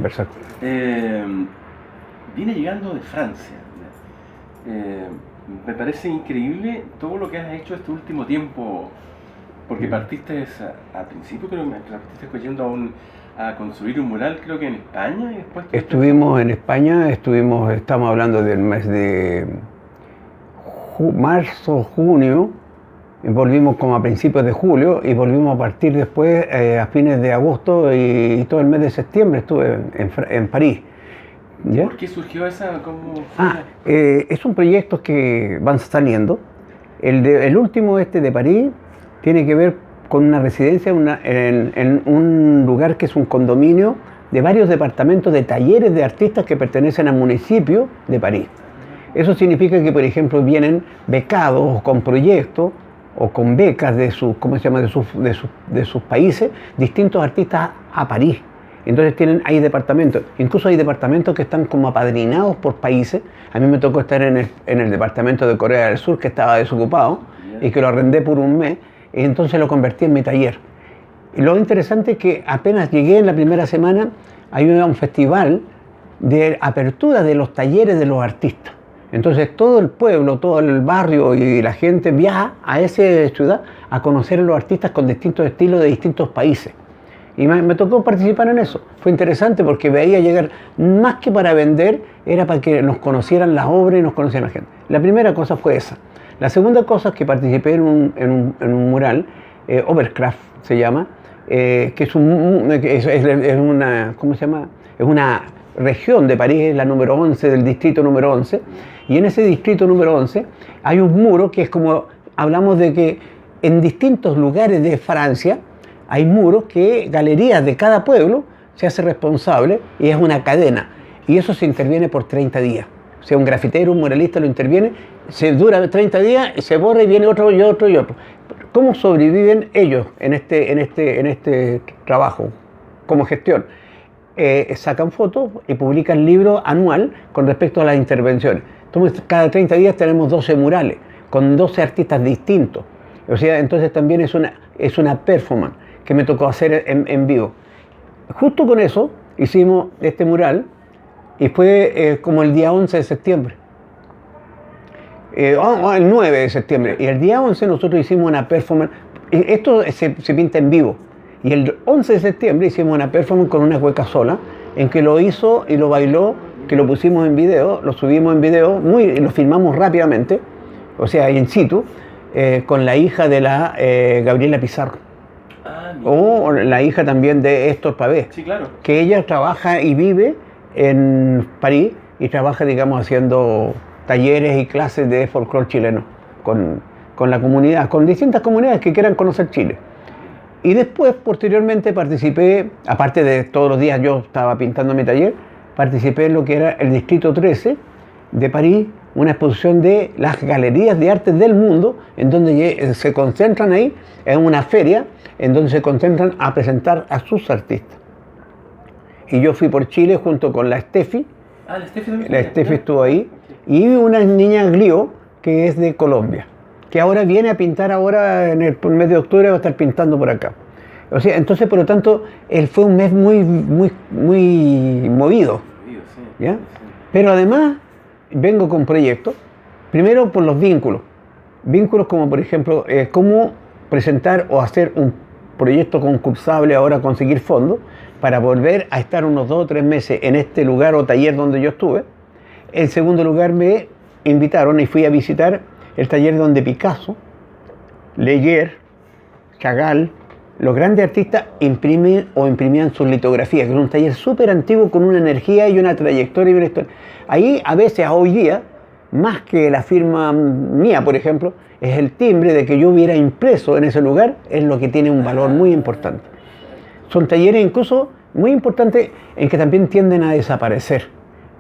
Perfecto. Viene llegando de Francia. Me parece increíble todo lo que has hecho este último tiempo, porque partiste a principio, creo que partiste yendo a construir un mural, creo que en España, y después Estuvimos en España, estamos hablando del mes de marzo, junio, y volvimos como a principios de julio y volvimos a partir después a fines de agosto y todo el mes de septiembre estuve en París. ¿Ya? ¿Por qué surgió esa? Es un proyecto que van saliendo. El último de París tiene que ver con una residencia en un lugar que es un condominio de varios departamentos de talleres de artistas que pertenecen al municipio de París. Eso significa que, por ejemplo, vienen becados con proyectos o con becas de sus países, distintos artistas a París. Entonces hay departamentos, incluso hay departamentos que están como apadrinados por países. A mí me tocó estar en el departamento de Corea del Sur, que estaba desocupado, y que lo arrendé por un mes, y entonces lo convertí en mi taller. Y lo interesante es que apenas llegué en la primera semana, hay un festival de apertura de los talleres de los artistas. Entonces todo el pueblo, todo el barrio y la gente viaja a esa ciudad a conocer a los artistas con distintos estilos de distintos países. Y me tocó participar en eso. Fue interesante porque veía llegar, más que para vender, era para que nos conocieran las obras y nos conocieran la gente. La primera cosa fue esa. La segunda cosa es que participé en un mural, Overcraft se llama, que es una, ¿cómo se llama? Es una región de París, es la número 11, del distrito número 11, y en ese distrito número 11 hay un muro que es como, hablamos de que en distintos lugares de Francia hay muros que galerías de cada pueblo se hace responsable y es una cadena, y eso se interviene por 30 días. O sea, un grafitero, un muralista lo interviene, se dura 30 días, se borra y viene otro y otro y otro. ¿Cómo sobreviven ellos en este trabajo como gestión? Sacan fotos y publican libros anual con respecto a las intervenciones. Entonces, cada 30 días tenemos 12 murales con 12 artistas distintos. O sea, entonces también es una performance que me tocó hacer en vivo. Justo con eso hicimos este mural y fue como el día 11 de septiembre. El 9 de septiembre. Y el día 11 nosotros hicimos una performance. Esto se pinta en vivo. Y el 11 de septiembre hicimos una performance con una cueca sola, en que lo hizo y lo bailó, que lo pusimos en video, lo subimos en video, lo filmamos rápidamente, o sea, in situ, con la hija de la Gabriela Pizarro. O la hija también de Héctor Pavé. Sí, claro. Que ella trabaja y vive en París y trabaja, digamos, haciendo talleres y clases de folclore chileno con la comunidad, con distintas comunidades que quieran conocer Chile. Y después, posteriormente, participé, aparte de todos los días yo estaba pintando mi taller, participé en lo que era el Distrito 13 de París, una exposición de las galerías de arte del mundo, en donde se concentran ahí, en una feria, en donde se concentran a presentar a sus artistas. Y yo fui por Chile junto con la Steffi. La Steffi también. La Steffi estuvo ahí. Y una niña Glio, que es de Colombia, que ahora viene a pintar ahora en el mes de octubre, va a estar pintando por acá. O sea, entonces, por lo tanto, fue un mes muy movido. ¿Ya? Pero además, vengo con proyectos, primero por los vínculos como por ejemplo, cómo presentar o hacer un proyecto concursable, ahora conseguir fondos, para volver a estar unos 2 o 3 meses en este lugar o taller donde yo estuve. En segundo lugar, me invitaron y fui a visitar el taller donde Picasso, Leyer, Chagall, los grandes artistas imprimían sus litografías, que es un taller súper antiguo con una energía y una trayectoria y una historia. Ahí, a veces, hoy día, más que la firma mía, por ejemplo, es el timbre de que yo hubiera impreso en ese lugar, es lo que tiene un valor muy importante. Son talleres incluso muy importantes en que también tienden a desaparecer.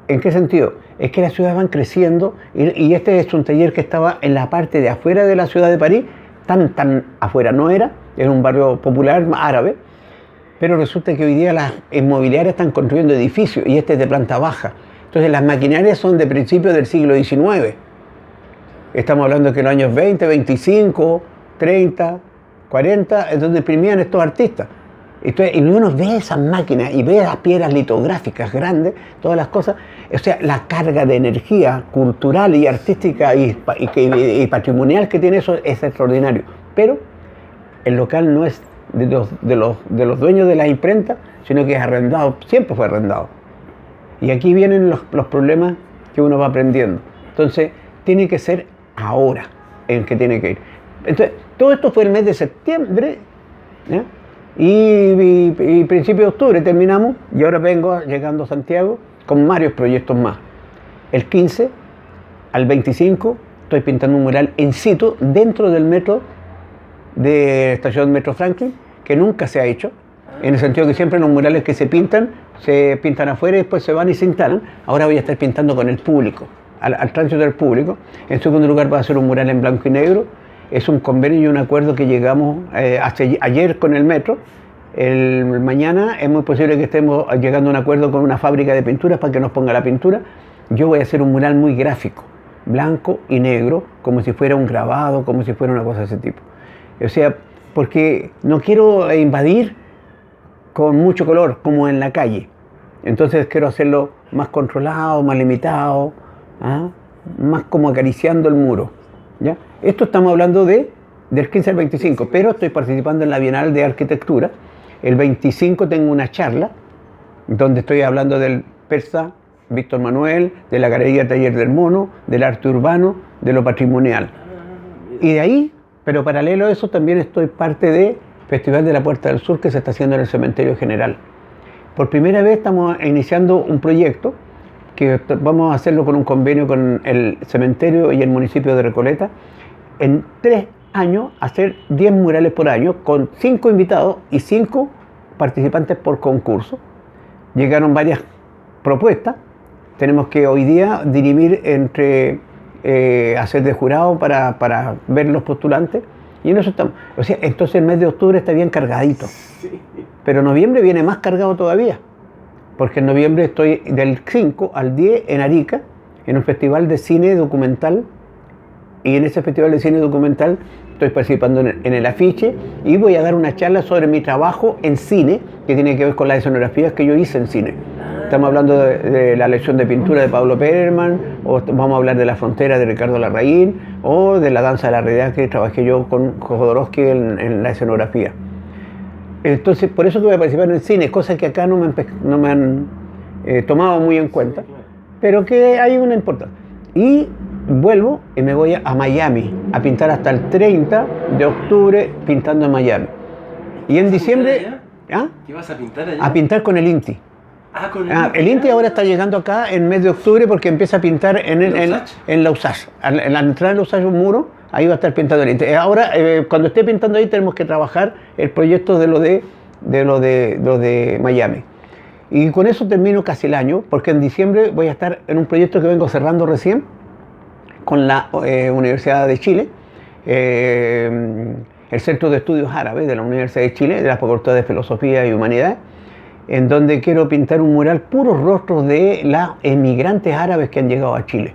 ¿En qué sentido? Es que las ciudades van creciendo y este es un taller que estaba en la parte de afuera de la ciudad de París, tan afuera no era un barrio popular árabe, pero resulta que hoy día las inmobiliarias están construyendo edificios y este es de planta baja. Entonces las maquinarias son de principios del siglo XIX. Estamos hablando de que en los años 20, 25, 30, 40, es donde imprimían estos artistas. Entonces, y uno ve esas máquinas y ve las piedras litográficas grandes, todas las cosas. O sea, la carga de energía cultural y artística y patrimonial que tiene eso es extraordinario. Pero el local no es de los dueños de la imprenta, sino que es arrendado, siempre fue arrendado. Y aquí vienen los problemas que uno va aprendiendo. Entonces, tiene que ser ahora en que tiene que ir. Entonces, todo esto fue el mes de septiembre, ¿ya? Y principio de octubre terminamos, y ahora vengo llegando a Santiago con varios proyectos más. El 15 al 25 estoy pintando un mural in situ dentro del metro de estación Metro Franklin, que nunca se ha hecho, en el sentido que siempre los murales que se pintan afuera y después se van y se instalan. Ahora voy a estar pintando con el público, al tránsito del público. En segundo lugar, va a ser un mural en blanco y negro. Es un convenio y un acuerdo que llegamos ayer con el metro. Mañana es muy posible que estemos llegando a un acuerdo con una fábrica de pinturas para que nos ponga la pintura. Yo voy a hacer un mural muy gráfico, blanco y negro, como si fuera un grabado, como si fuera una cosa de ese tipo. O sea, porque no quiero invadir con mucho color, como en la calle. Entonces quiero hacerlo más controlado, más limitado, ¿ah? Más como acariciando el muro, ¿ya? Esto estamos hablando del 15 al 25, pero estoy participando en la Bienal de Arquitectura. El 25 tengo una charla donde estoy hablando del persa Víctor Manuel, de la Galería Taller del Mono, del arte urbano, de lo patrimonial. Y de ahí, pero paralelo a eso, también estoy parte del Festival de la Puerta del Sur que se está haciendo en el Cementerio General. Por primera vez estamos iniciando un proyecto que vamos a hacerlo con un convenio con el cementerio y el municipio de Recoleta. En 3 años, hacer 10 murales por año, con 5 invitados y 5 participantes por concurso. Llegaron varias propuestas. Tenemos que hoy día dirimir entre hacer de jurado para ver los postulantes. Y en eso estamos. O sea, entonces el mes de octubre está bien cargadito. Sí. Pero noviembre viene más cargado todavía. Porque en noviembre estoy del 5 al 10 en Arica, en un festival de cine documental. Y en ese festival de cine documental estoy participando en el afiche y voy a dar una charla sobre mi trabajo en cine, que tiene que ver con las escenografías que yo hice en cine. Estamos hablando de la lección de pintura de Pablo Perelman, o vamos a hablar de La Frontera de Ricardo Larraín, o de La Danza de la Realidad que trabajé yo con Jodorowsky en la escenografía. Entonces, por eso que voy a participar en el cine, cosas que acá no me han tomado muy en cuenta, pero que hay una importancia. Y vuelvo y me voy a Miami a pintar hasta el 30 de octubre pintando en Miami. Y en diciembre... ¿Ah? ¿Qué vas a pintar allá? A pintar con el INTI. Ah, con el INTI ahora está llegando acá en mes de octubre porque empieza a pintar en la USACH. En la entrada de la USACH un muro, ahí va a estar pintando el INTI. Ahora, cuando esté pintando ahí, tenemos que trabajar el proyecto de lo de Miami. Y con eso termino casi el año, porque en diciembre voy a estar en un proyecto que vengo cerrando recién con la Universidad de Chile, el Centro de Estudios Árabes de la Universidad de Chile, de la Facultad de Filosofía y Humanidad, en donde quiero pintar un mural puros rostros de los emigrantes árabes que han llegado a Chile.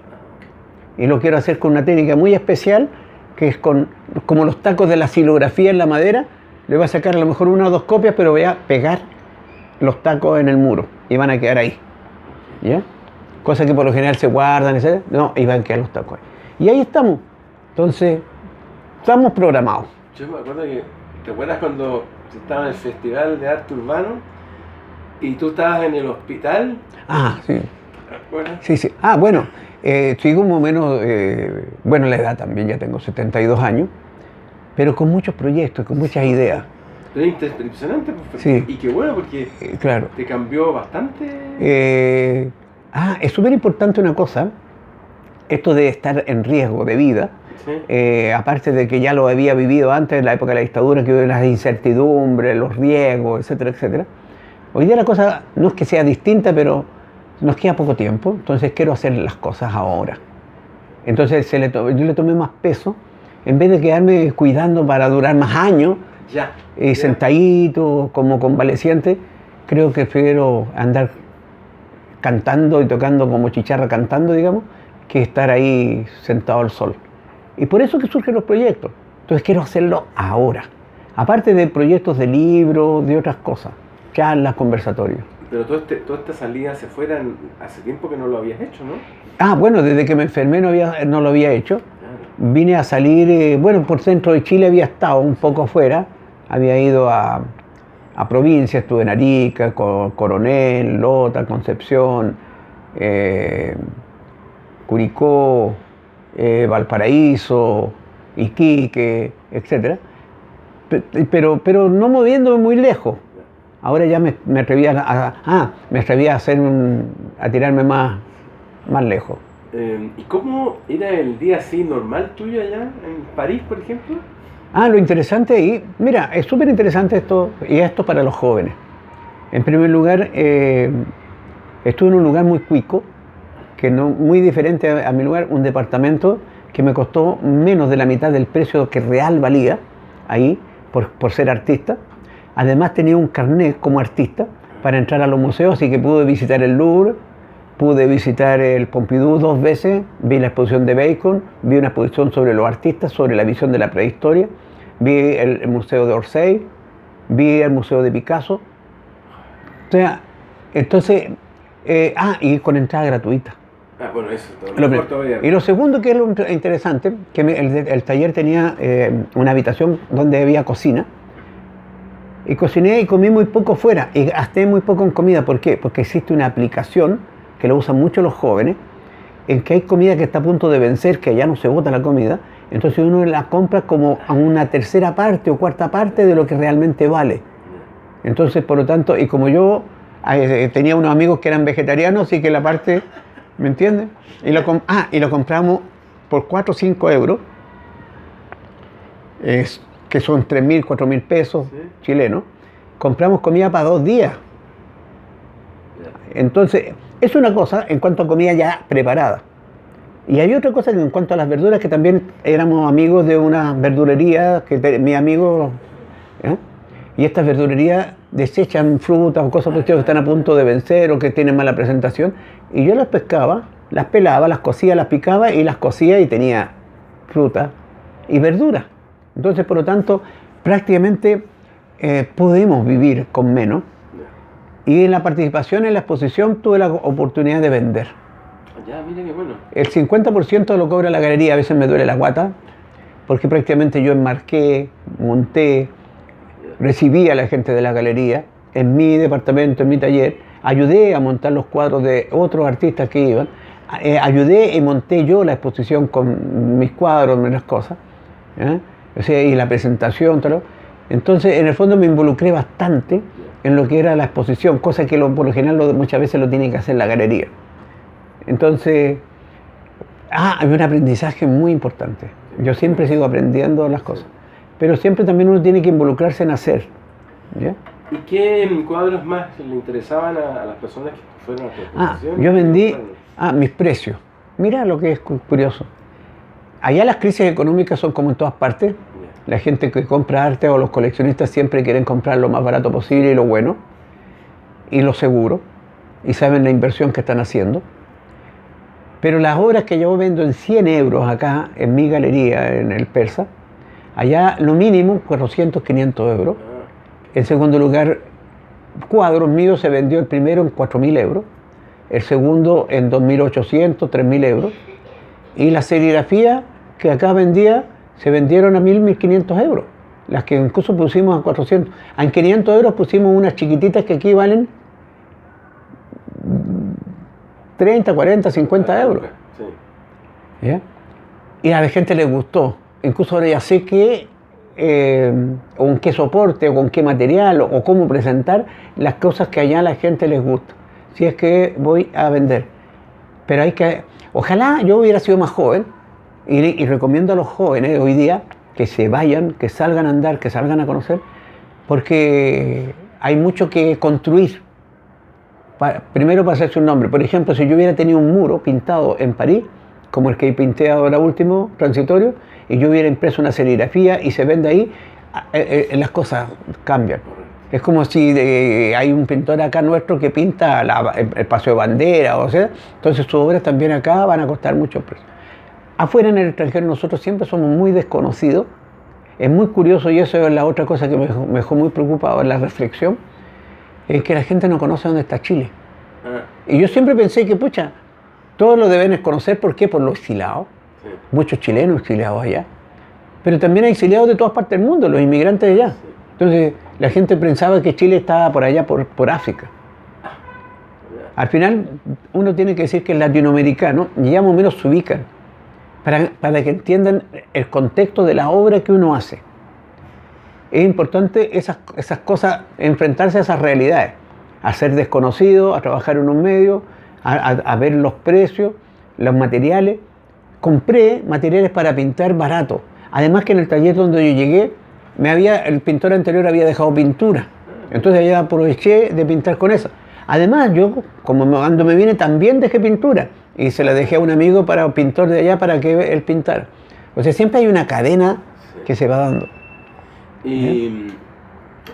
Y lo quiero hacer con una técnica muy especial, que es como los tacos de la xilografía en la madera. Le voy a sacar a lo mejor 1 o 2 copias, pero voy a pegar los tacos en el muro y van a quedar ahí, ¿ya? Cosas que por lo general se guardan, etc. No, y van a quedar los tacos ahí. Y ahí estamos. Entonces, estamos programados. Yo me acuerdo que, ¿te acuerdas cuando estaba en el Festival de Arte Urbano y tú estabas en el hospital? Ah, sí. ¿Te acuerdas? Sí, sí. Ah, bueno, sigo más o menos, bueno, la edad también, ya tengo 72 años, pero con muchos proyectos, con muchas ideas. Pero es impresionante, pues, Sí. Y qué bueno, porque claro. Te cambió bastante. Es súper importante una cosa, esto de estar en riesgo de vida, sí. Aparte de que ya lo había vivido antes, en la época de la dictadura, que hubo las incertidumbres, los riesgos, etcétera, etcétera. Hoy día la cosa no es que sea distinta, pero nos queda poco tiempo, entonces quiero hacer las cosas ahora. Entonces yo le tomé más peso, en vez de quedarme cuidando para durar más años, sentadito, como convaleciente, creo que prefiero andar cantando y tocando como chicharra cantando, digamos, que estar ahí sentado al sol. Y por eso que surgen los proyectos. Entonces quiero hacerlo ahora. Aparte de proyectos de libros, de otras cosas, charlas, conversatorios. Pero toda esta salida hacia afuera, hace tiempo que no lo habías hecho, ¿no? Ah, bueno, desde que me enfermé no lo había hecho. Claro. Vine a salir, bueno, por centro de Chile había estado un poco afuera, había ido a provincias, estuve en Arica, Coronel, Lota, Concepción, Curicó, Valparaíso, Iquique, etc. Pero no moviéndome muy lejos. Ahora ya me atreví me atreví a a tirarme más lejos. ¿Y cómo era el día así normal tuyo allá en París, por ejemplo? Lo interesante ahí, mira, es súper interesante esto, y esto para los jóvenes. En primer lugar, estuve en un lugar muy cuico, que no, muy diferente a mi lugar, un departamento que me costó menos de la mitad del precio que real valía ahí, por ser artista. Además tenía un carnet como artista para entrar a los museos, así que pude visitar el Louvre, pude visitar el Pompidou 2 veces, vi la exposición de Bacon, vi una exposición sobre los artistas, sobre la visión de la prehistoria, vi el Museo de Orsay, vi el Museo de Picasso. O sea, entonces, y con entrada gratuita. Bueno, eso es todo. Y lo segundo que es lo interesante, que el taller tenía una habitación donde había cocina, y cociné y comí muy poco fuera, y gasté muy poco en comida. ¿Por qué? Porque existe una aplicación que lo usan mucho los jóvenes, en que hay comida que está a punto de vencer, que ya no se bota la comida, entonces uno la compra como a una tercera parte o cuarta parte de lo que realmente vale. Entonces, por lo tanto, y como yo tenía unos amigos que eran vegetarianos, así que la parte, ¿me entiendes? Y lo compramos por 4 o 5 euros, que son 3.000, 4.000 pesos chilenos. Compramos comida para 2 días. Entonces, es una cosa en cuanto a comida ya preparada. Y hay otra cosa en cuanto a las verduras, que también éramos amigos de una verdulería, mis amigos, y estas verdulerías desechan frutas o cosas que están a punto de vencer o que tienen mala presentación, y yo las pescaba, las pelaba, las cocía, las picaba y las cocía, y tenía fruta y verdura. Entonces, por lo tanto, prácticamente pudimos vivir con menos. Y en la participación en la exposición tuve la oportunidad de vender. Ya, mira qué bueno. El 50% lo cobra la galería. A veces me duele la guata, porque prácticamente yo enmarqué, monté, recibí a la gente de la galería en mi departamento, en mi taller, ayudé a montar los cuadros de otros artistas que iban, ayudé y monté yo la exposición con mis cuadros, mis cosas, o sea, y la presentación, todo. Entonces, en el fondo me involucré bastante en lo que era la exposición, cosa que por lo general muchas veces lo tiene que hacer la galería. Entonces, hay un aprendizaje muy importante. Yo siempre sigo aprendiendo las cosas, pero siempre también uno tiene que involucrarse en hacer. ¿Ya? ¿Y qué cuadros más le interesaban a las personas que fueron a tu exposición? Yo vendí mis precios. Mira lo que es curioso. Allá las crisis económicas son como en todas partes. La gente que compra arte o los coleccionistas siempre quieren comprar lo más barato posible y lo bueno y lo seguro, y saben la inversión que están haciendo. Pero las obras que yo vendo en 100 euros acá en mi galería en el Persa, allá lo mínimo 400, 500 euros. En segundo lugar, cuadros míos se vendió el primero en 4.000 euros, el segundo en 2.800, 3.000 euros, y la serigrafía que acá vendía se vendieron a 1.000, 1.500 euros. Las que incluso pusimos a 400. En 500 euros pusimos unas chiquititas que aquí valen 30, 40, 50 euros. Sí. ¿Ya? Y a la gente les gustó. Incluso ahora ya sé que, con qué soporte, o con qué material, o cómo presentar las cosas que allá a la gente les gusta. Si es que voy a vender. Pero hay que... Ojalá yo hubiera sido más joven. Y recomiendo a los jóvenes hoy día que se vayan, que salgan a andar, que salgan a conocer, porque hay mucho que construir. Primero para hacerse un nombre. Por ejemplo, si yo hubiera tenido un muro pintado en París, como el que pinté ahora último, transitorio, y yo hubiera impreso una serigrafía y se vende ahí, las cosas cambian. Es como si hay un pintor acá nuestro que pinta el Paseo de Bandera, o sea, entonces sus obras también acá van a costar mucho precio. Afuera en el extranjero nosotros siempre somos muy desconocidos, Es muy curioso, y eso es la otra cosa que me dejó muy preocupado en la reflexión, es que la gente no conoce dónde está Chile. Y yo siempre pensé que, pucha, todos lo deben conocer. ¿Por qué? Por los exiliados. Sí. Muchos chilenos exiliados allá. Pero también hay exiliados de todas partes del mundo, los inmigrantes de allá. Sí. Entonces, la gente pensaba que Chile estaba por allá, por África. Al final, uno tiene que decir que el latinoamericano ya más o menos se ubican para que entiendan el contexto de la obra que uno hace. Es importante esas cosas, enfrentarse a esas realidades, a ser desconocido, a trabajar en un medio, a ver los precios, los materiales. Compré materiales para pintar barato. Además que en el taller donde yo llegué, el pintor anterior había dejado pintura. Entonces ya aproveché de pintar con eso. Además, yo, cuando me vine, también dejé pintura. Y se la dejé a un amigo, un pintor de allá, para que él pintara. O sea, siempre hay una cadena que se va dando. Y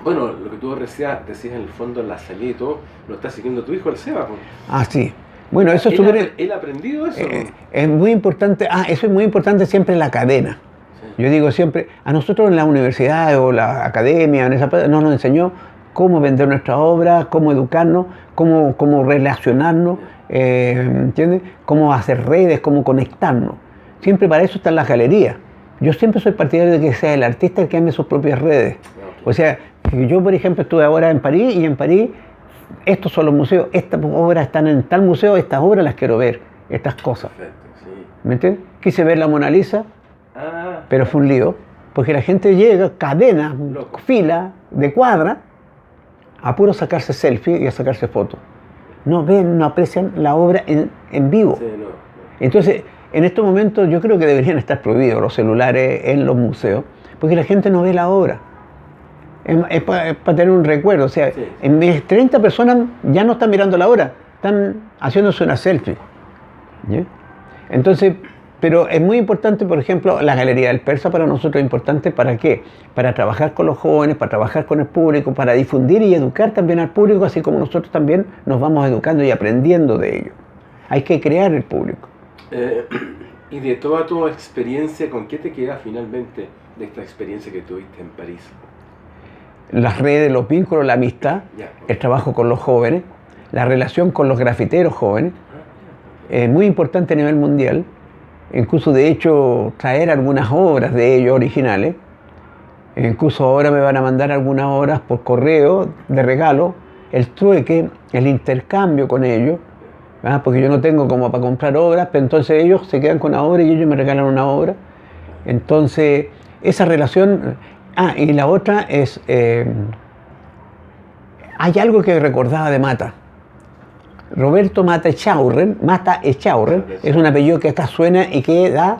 bueno, lo que tú decías en el fondo, en la salida y todo, lo está siguiendo tu hijo, el Seba. Pues. Ah, sí. Bueno, eso es súper... ¿Él ha aprendido eso? Es muy importante. Eso es muy importante siempre, la cadena. Sí. Yo digo siempre, a nosotros en la universidad o la academia, nos enseñó cómo vender nuestra obra, cómo educarnos, cómo relacionarnos, ¿entiendes? Cómo hacer redes, cómo conectarnos. Siempre para eso están las galerías. Yo siempre soy partidario de que sea el artista el que ame sus propias redes. O sea, yo por ejemplo estuve ahora en París, y en París estos son los museos, estas obras están en tal museo, estas obras las quiero ver, estas cosas. Perfecto, sí. ¿Me entiendes? Quise ver la Mona Lisa, pero fue un lío, porque la gente llega, cadenas, fila de cuadra, a puro sacarse selfie y a sacarse fotos. No ven, no aprecian la obra en vivo. Sí, no. Entonces, en estos momentos yo creo que deberían estar prohibidos los celulares en los museos, porque la gente no ve la obra. Es para tener un recuerdo. O sea, sí. En vez de 30 personas ya no están mirando la obra, están haciéndose una selfie. ¿Sí? Entonces, pero es muy importante, por ejemplo, la Galería del Persa para nosotros es importante. ¿Para qué? Para trabajar con los jóvenes, para trabajar con el público, para difundir y educar también al público, así como nosotros también nos vamos educando y aprendiendo de ello. Hay que crear el público. Y de toda tu experiencia, ¿con qué te queda finalmente de esta experiencia que tuviste en París? Las redes, los vínculos, la amistad, el trabajo con los jóvenes, la relación con los grafiteros jóvenes, es muy importante a nivel mundial. Incluso, de hecho, traer algunas obras de ellos originales. Incluso ahora me van a mandar algunas obras por correo de regalo, el trueque, el intercambio con ellos, ¿verdad? Porque yo no tengo como para comprar obras, pero entonces ellos se quedan con una obra y ellos me regalan una obra. Entonces, esa relación... y la otra es... hay algo que recordaba de Mata. Roberto Mata Echaurren es un apellido que acá suena y que da...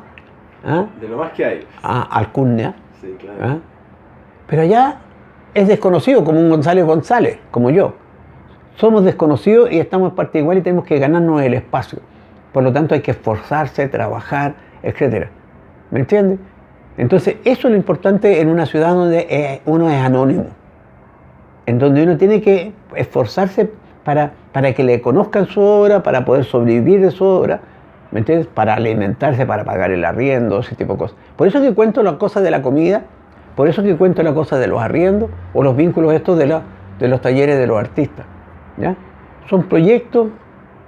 de lo más que hay. Alcurnia. Sí, claro. Pero allá es desconocido, como un González González, como yo. Somos desconocidos y estamos en parte igual y tenemos que ganarnos el espacio. Por lo tanto hay que esforzarse, trabajar, etc. ¿Me entiendes? Entonces eso es lo importante en una ciudad donde uno es anónimo. En donde uno tiene que esforzarse para que le conozcan su obra, para poder sobrevivir de su obra, ¿me entiendes? Para alimentarse, para pagar el arriendo, ese tipo de cosas. Por eso que cuento las cosas de la comida, por eso que cuento las cosas de los arriendos o los vínculos estos de los talleres de los artistas. ¿Ya? Son proyectos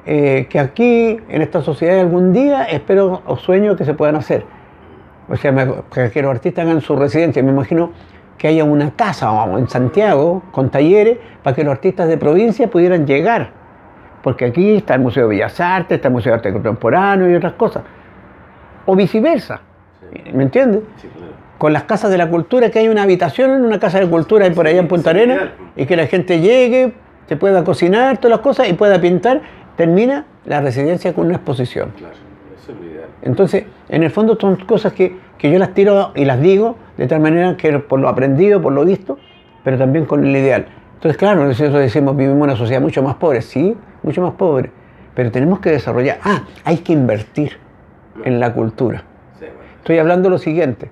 que aquí, en esta sociedad, algún día espero o sueño que se puedan hacer. O sea, que los artistas hagan su residencia. Me imagino que haya una casa en Santiago con talleres para que los artistas de provincia pudieran llegar. Porque aquí está el Museo de Bellas Artes, está el Museo de Arte Contemporáneo y otras cosas. O viceversa. Sí. ¿Me entiendes? Sí, claro. Con las casas de la cultura, que hay una habitación en una casa de cultura ahí por allá en Punta Arenas, y que la gente llegue, se pueda cocinar, todas las cosas, y pueda pintar, termina la residencia con una exposición. Claro, eso es lo ideal. Entonces, en el fondo son cosas que yo las tiro y las digo de tal manera que por lo aprendido, por lo visto, pero también con el ideal. Entonces, claro, nosotros decimos, vivimos en una sociedad mucho más pobre, sí, mucho más pobre, pero tenemos que desarrollar, hay que invertir en la cultura. Sí, bueno. Estoy hablando de lo siguiente.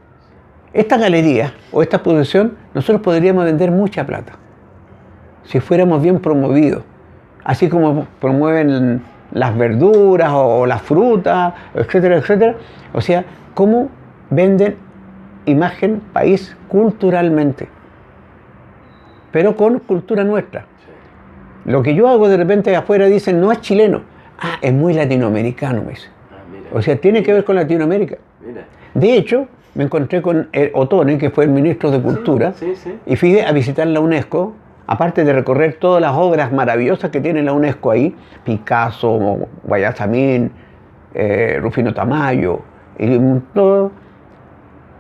Esta galería o esta exposición, nosotros podríamos vender mucha plata si fuéramos bien promovidos, así como promueven las verduras o las frutas, etcétera, etcétera. O sea, cómo venden imagen país culturalmente, pero con cultura nuestra. Sí. Lo que yo hago de repente afuera dicen, no es chileno. Ah, es muy latinoamericano, me dice. Mira. O sea, tiene que ver con Latinoamérica. Mira. De hecho, me encontré con Otone, que fue el ministro de Cultura, Sí, sí. y fui a visitar la UNESCO, aparte de recorrer todas las obras maravillosas que tiene la UNESCO ahí, Picasso, Guayasamín, Rufino Tamayo, y todo,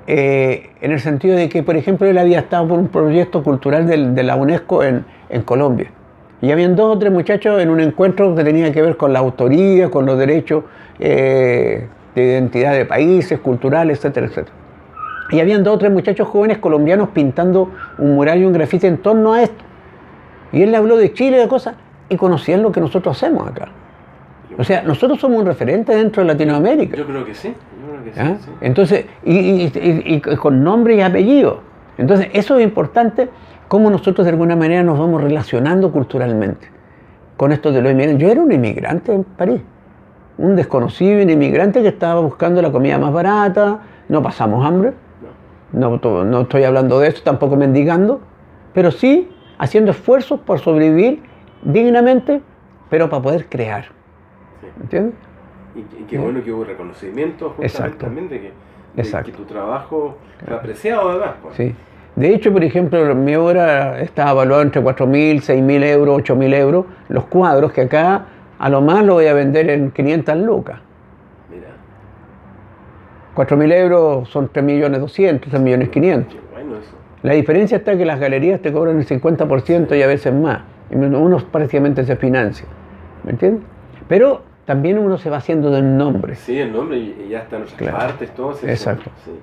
en el sentido de que, por ejemplo, él había estado por un proyecto cultural de la UNESCO en Colombia. Y habían 2 o 3 muchachos en un encuentro que tenía que ver con la autoría, con los derechos de identidad de países, culturales, etcétera, etcétera. Y habían 2 o 3 muchachos jóvenes colombianos pintando un mural y un grafiti en torno a esto. Y él le habló de Chile, de cosas, y conocían lo que nosotros hacemos acá. O sea, nosotros somos un referente dentro de Latinoamérica. Yo creo que sí. ¿Ah? Sí. Entonces, y con nombre y apellido. Entonces, eso es importante, cómo nosotros de alguna manera nos vamos relacionando culturalmente con esto de los inmigrantes. Yo era un inmigrante en París, un desconocido, un inmigrante que estaba buscando la comida más barata, no pasamos hambre, no estoy hablando de eso, tampoco mendigando, pero sí haciendo esfuerzos por sobrevivir dignamente, pero para poder crear. Sí. ¿Entiendes? Y qué bueno que hubo reconocimiento justamente también de que tu trabajo fue apreciado además. Pues. Sí. De hecho, por ejemplo, mi obra está evaluada entre 4.000, 6.000 euros, 8.000 euros. Los cuadros que acá a lo más lo voy a vender en 500 lucas. Mira. 4.000 euros son 3.200.000, 3.500.000. Qué bueno eso. La diferencia está que las galerías te cobran el 50% y a veces más. Y uno prácticamente se financia. ¿Me entiendes? Pero también uno se va haciendo del nombre. Sí, el nombre y ya está en otras partes, todo eso. Exacto. Sí.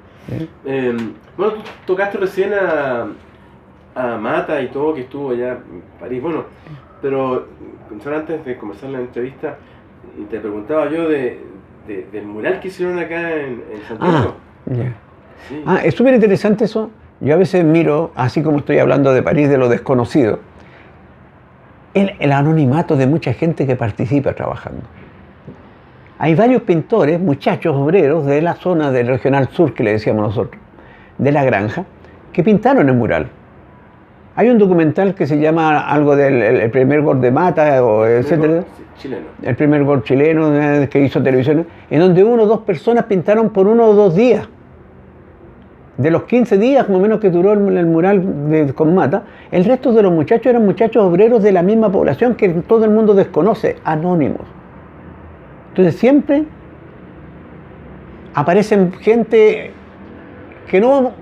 Bueno, tú tocaste recién a Mata y todo, que estuvo allá en París. Bueno, pero antes de comenzar la entrevista, te preguntaba yo del mural que hicieron acá en Santiago. Sí. Es súper interesante eso. Yo a veces miro, así como estoy hablando de París, de lo desconocido, el anonimato de mucha gente que participa trabajando. Hay varios pintores, muchachos obreros de la zona del Regional Sur, que le decíamos nosotros, de la granja, que pintaron el mural. Hay un documental que se llama algo del el primer gol de Mata, etcétera. Chileno. El primer gol chileno que hizo televisión, en donde 1 o 2 personas pintaron por 1 o 2 días. De los 15 días, más o menos, que duró el mural con Mata, el resto de los muchachos eran muchachos obreros de la misma población que todo el mundo desconoce, anónimos. Entonces siempre aparecen gente que no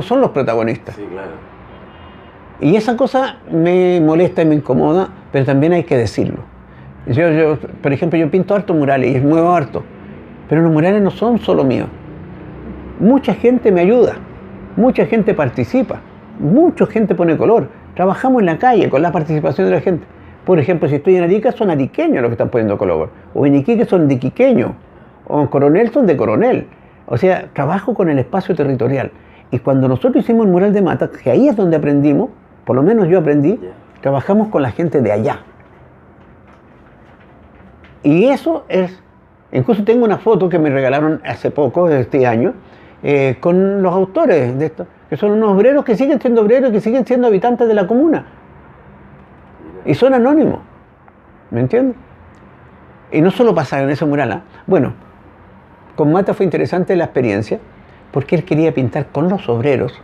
son los protagonistas. Sí, claro. Y esa cosa me molesta y me incomoda, pero también hay que decirlo. Yo, por ejemplo, yo pinto harto murales y muevo harto, pero los murales no son solo míos. Mucha gente me ayuda, mucha gente participa, mucha gente pone color. Trabajamos en la calle con la participación de la gente. Por ejemplo, si estoy en Arica, son ariqueños los que están poniendo color. O en Iquique son de iquiqueños. O en Coronel son de Coronel. O sea, trabajo con el espacio territorial. Y cuando nosotros hicimos el mural de Mata, que ahí es donde aprendimos, por lo menos yo aprendí, trabajamos con la gente de allá. Y eso es... Incluso tengo una foto que me regalaron hace poco, este año, con los autores de esto, que son unos obreros que siguen siendo obreros y que siguen siendo habitantes de la comuna. Y son anónimos, ¿me entiendes? Y no solo pasa en ese mural, ¿eh? Bueno, con Mata fue interesante la experiencia, porque él quería pintar con los obreros,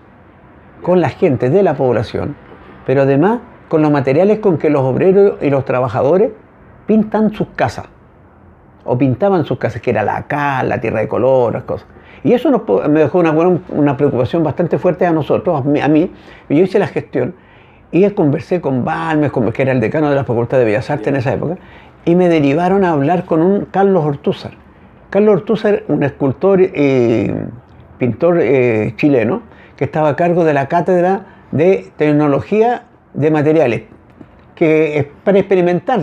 con la gente de la población, pero además con los materiales con que los obreros y los trabajadores pintan sus casas, o pintaban sus casas, que era la cal, la tierra de color, las cosas. Y eso me dejó una preocupación bastante fuerte a nosotros, a mí, y yo hice la gestión. Y conversé con Balmes, que era el decano de la Facultad de Bellas Artes en esa época, y me derivaron a hablar con un Carlos Ortúzar. Carlos Ortúzar, un escultor y pintor chileno, que estaba a cargo de la cátedra de tecnología de materiales, que es para experimentar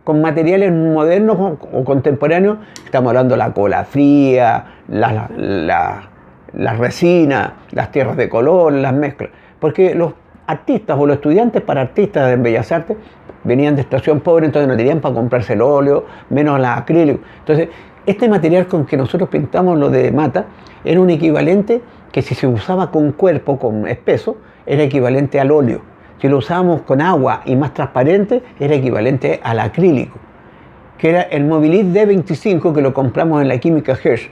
con materiales modernos o contemporáneos. Estamos hablando de la cola fría, las resinas, las tierras de color, las mezclas. Porque artistas o los estudiantes para artistas en Bellas Artes venían de extracción pobre, entonces no tenían para comprarse el óleo, menos la acrílico. Entonces, este material con que nosotros pintamos lo de Mata era un equivalente que si se usaba con cuerpo, con espeso, era equivalente al óleo. Si lo usábamos con agua y más transparente, era equivalente al acrílico, que era el Mobilit D25 que lo compramos en la química Hirsch.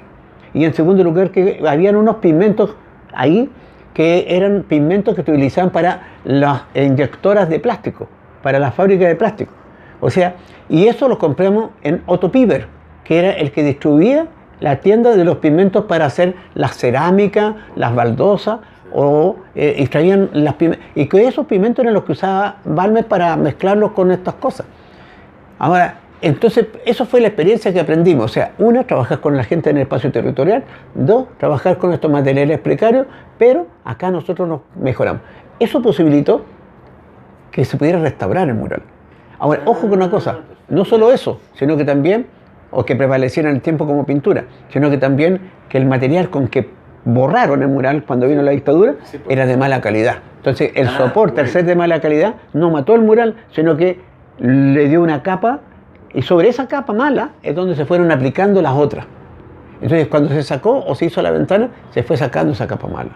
Y en segundo lugar, que habían unos pigmentos ahí que eran pigmentos que se utilizaban para las inyectoras de plástico, para las fábricas de plástico. O sea, y eso lo compramos en Otto Piper, que era el que distribuía la tienda de los pigmentos para hacer las cerámicas, las baldosas, y traían las pigmentos. Y que esos pigmentos eran los que usaba Balmer para mezclarlos con estas cosas. Ahora, entonces, eso fue la experiencia que aprendimos. O sea, una, trabajar con la gente en el espacio territorial. Dos, trabajar con estos materiales precarios, pero acá nosotros nos mejoramos. Eso posibilitó que se pudiera restaurar el mural. Ahora, ojo con una cosa, no solo eso, sino que también, o que prevaleciera en el tiempo como pintura, sino que también que el material con que borraron el mural cuando vino la dictadura era de mala calidad. Entonces, el soporte, al ser de mala calidad, no mató el mural, sino que le dio una capa, y sobre esa capa mala es donde se fueron aplicando las otras. Entonces, cuando se sacó o se hizo la ventana, se fue sacando esa capa mala.